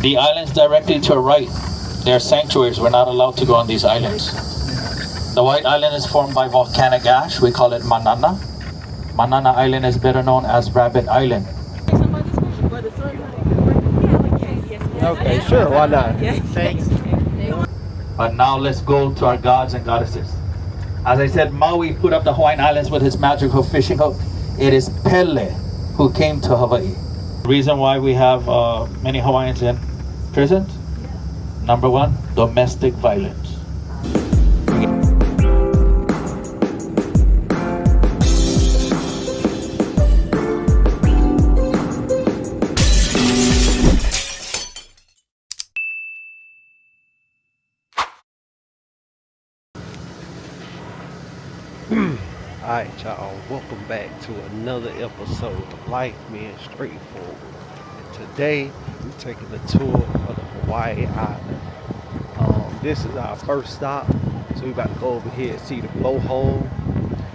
The islands directly to our right, they're sanctuaries. We're not allowed to go on these islands. The White Island is formed by volcanic ash. We call it Manana. Manana Island is better known as Rabbit Island. Okay, sure, why not? Thanks. But now let's go to our gods and goddesses. As I said, Maui put up the Hawaiian Islands with his magical fishing hook. It is Pele who came to Hawaii. The reason why we have many Hawaiians in prison, number one, domestic violence. Alright y'all, welcome back to another episode of Life Being Straightforward. And today we're taking a tour of the Hawaii Island. This is our first stop, so we're about to go over here and see the blowhole.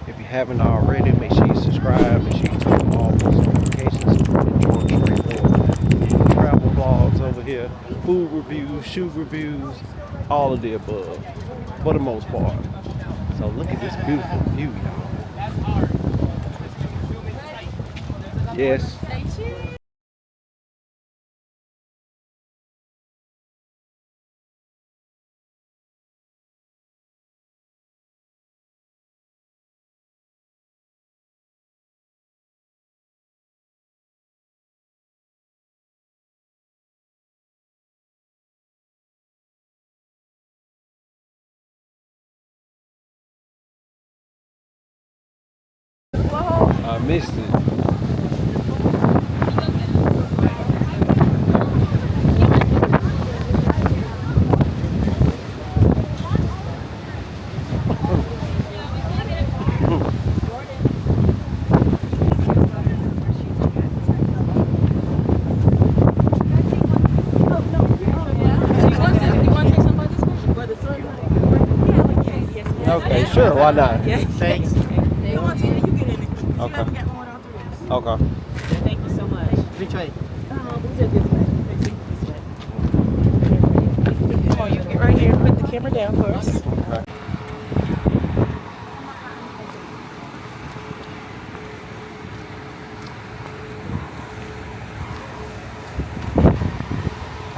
If you haven't already, make sure you subscribe, make sure you turn on all those notifications and join straightforward travel vlogs over here, food reviews, shoe reviews, all of the above for the most part. So look at this beautiful view, y'all. Yes. I missed it. Okay, sure, why not? Thanks. Okay. Okay. Thank you so much. Which way? We'll take this way. Come on, you get right here. Put the camera down first. Okay.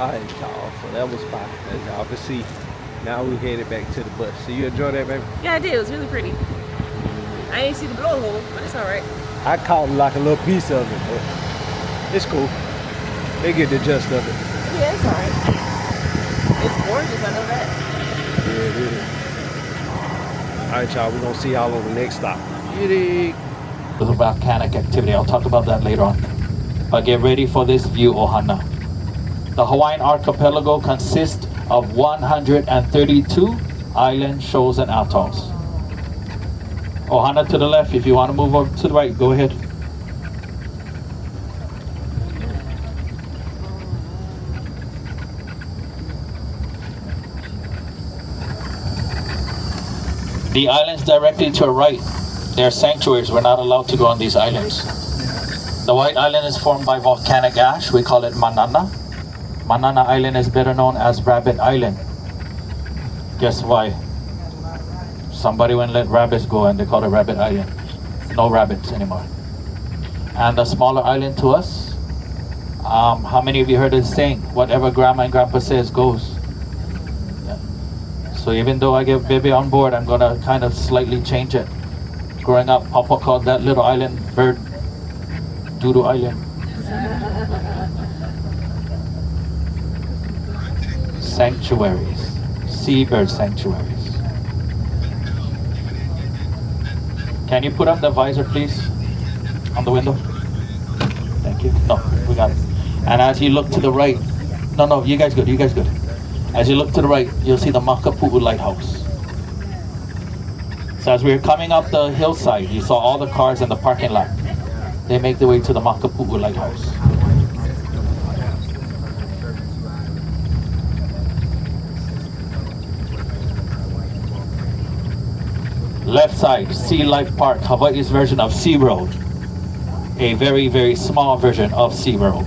Alright, y'all. So that was fine. As y'all can see, now we headed back to the bus. So you enjoy that, baby? Yeah, I did. It was really pretty. I didn't see the blowhole, but it's all right. I caught like a little piece of it, but it's cool. They get the gist of it. Yeah, it's all right. It's gorgeous, I know that. Yeah, it is. Alright, y'all. We're going to see y'all on the next stop. DIGG. The volcanic activity, I'll talk about that later on. But get ready for this view, Ohana. The Hawaiian archipelago consists of 132 islands, shoals, and atolls. Ohana to the left. If you want to move over to the right, go ahead. The islands directly to our right, they're sanctuaries. We're not allowed to go on these islands. The White Island is formed by volcanic ash. We call it Manana. Manana Island is better known as Rabbit Island. Guess why? Somebody went and let rabbits go and they call it Rabbit Island. No rabbits anymore. And the smaller island to us, how many of you heard this saying? Whatever grandma and grandpa says goes. Yeah. So even though I get baby on board, I'm gonna kind of slightly change it. Growing up, Papa called that little island bird Doodoo Island. Sanctuaries, seabird sanctuaries. Can you put up the visor, please, on the window? Thank you. No, we got it. And as you look to the right, no, you guys good, you guys good. As you look to the right, you'll see the Makapu'u Lighthouse. So as we were coming up the hillside, you saw all the cars in the parking lot. They make their way to the Makapu'u Lighthouse. Left side, Sea Life Park, Hawaii's version of SeaWorld. A very, very small version of SeaWorld.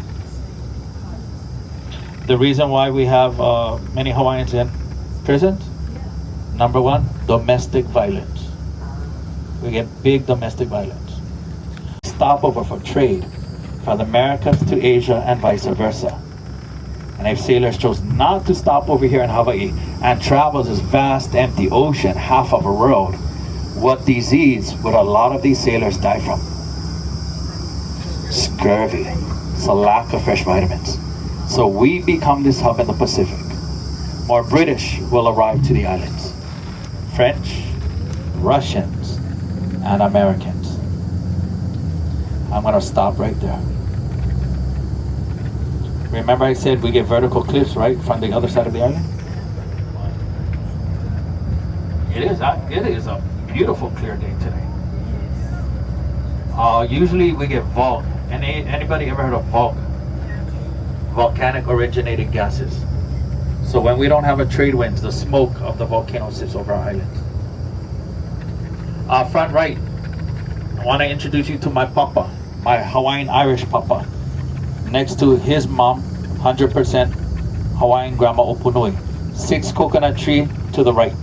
The reason why we have many Hawaiians in prisons, number one, domestic violence. We get big domestic violence. Stopover for trade from the Americas to Asia and vice versa. And if sailors chose not to stop over here in Hawaii and travel this vast empty ocean, half of a world, what disease would a lot of these sailors die from? Scurvy. It's a lack of fresh vitamins. So we become this hub in the Pacific. More British will arrive to the islands. French, Russians, and Americans. I'm gonna stop right there. Remember I said we get vertical cliffs right from the other side of the island? It is a beautiful clear day today. Usually we get VOG. Anybody ever heard of VOG? Volcanic originated gases. So when we don't have a trade winds, the smoke of the volcano sits over our islands. Front right, I want to introduce you to my papa, my Hawaiian Irish papa. Next to his mom, 100% Hawaiian Grandma Opunui. 6 coconut tree to the right.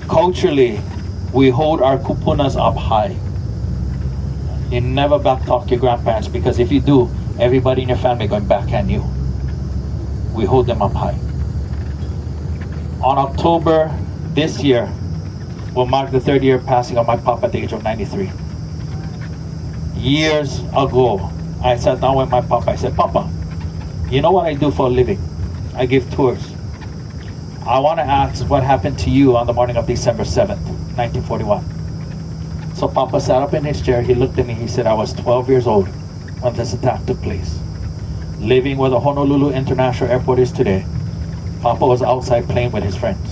Culturally, we hold our kupunas up high. You never backtalk your grandparents, because if you do, everybody in your family going to backhand you. We hold them up high. On October this year, will mark the 3rd year passing of my papa at the age of 93. Years ago, I sat down with my papa. I said, Papa, you know what I do for a living? I give tours. I want to ask what happened to you on the morning of December 7th, 1941. So Papa sat up in his chair, he looked at me, he said, I was 12 years old when this attack took place. Living where the Honolulu International Airport is today, Papa was outside playing with his friends.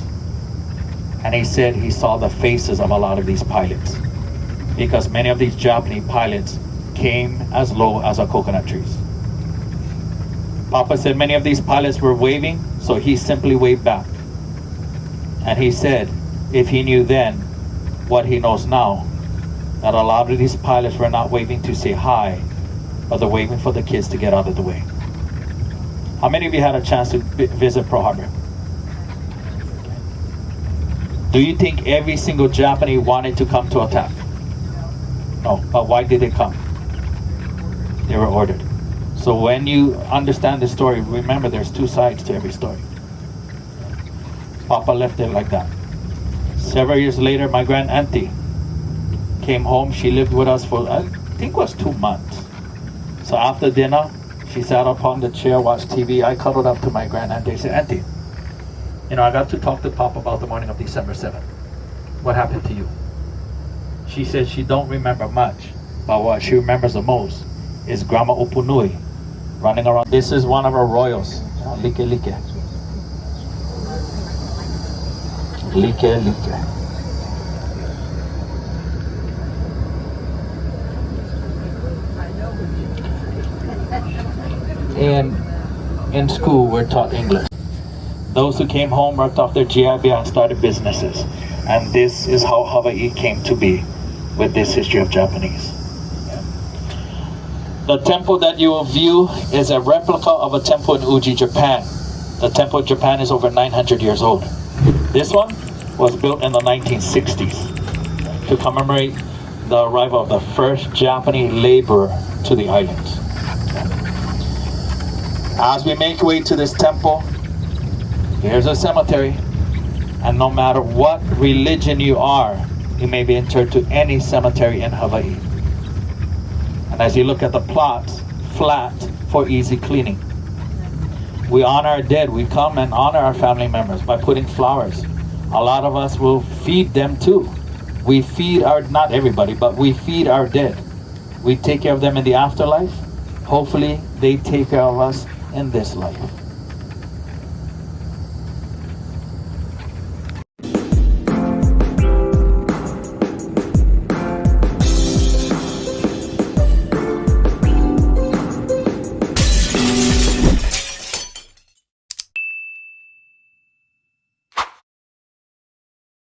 And he said he saw the faces of a lot of these pilots, because many of these Japanese pilots came as low as our coconut trees. Papa said many of these pilots were waving, so he simply waved back. And he said, if he knew then what he knows now, that a lot of these pilots were not waving to say hi, but they're waving for the kids to get out of the way. How many of you had a chance to visit Pearl Harbor? Do you think every single Japanese wanted to come to attack? No, but why did they come? They were ordered. So when you understand the story, remember there's 2 sides to every story. Papa left it like that. Several years later, my grand auntie came home. She lived with us for, I think it was 2 months. So after dinner, she sat up on the chair, watched TV. I cuddled up to my grand auntie. I said, Auntie, you know, I got to talk to Papa about the morning of December 7th. What happened to you? She said she don't remember much, but what she remembers the most is Grandma Opunui running around. This is one of our royals, Like. And in school, we're taught English. Those who came home worked off their GI Bill and started businesses. And this is how Hawaii came to be, with this history of Japanese. The temple that you will view is a replica of a temple in Uji, Japan. The temple in Japan is over 900 years old. This one was built in the 1960s to commemorate the arrival of the first Japanese laborer to the islands. As we make way to this temple, here's a cemetery, and no matter what religion you are, you may be interred to any cemetery in Hawaii. And as you look at the plots, flat for easy cleaning. We honor our dead. We come and honor our family members by putting flowers. A lot of us will feed them too. We feed our, not everybody, but we feed our dead. We take care of them in the afterlife. Hopefully they take care of us in this life.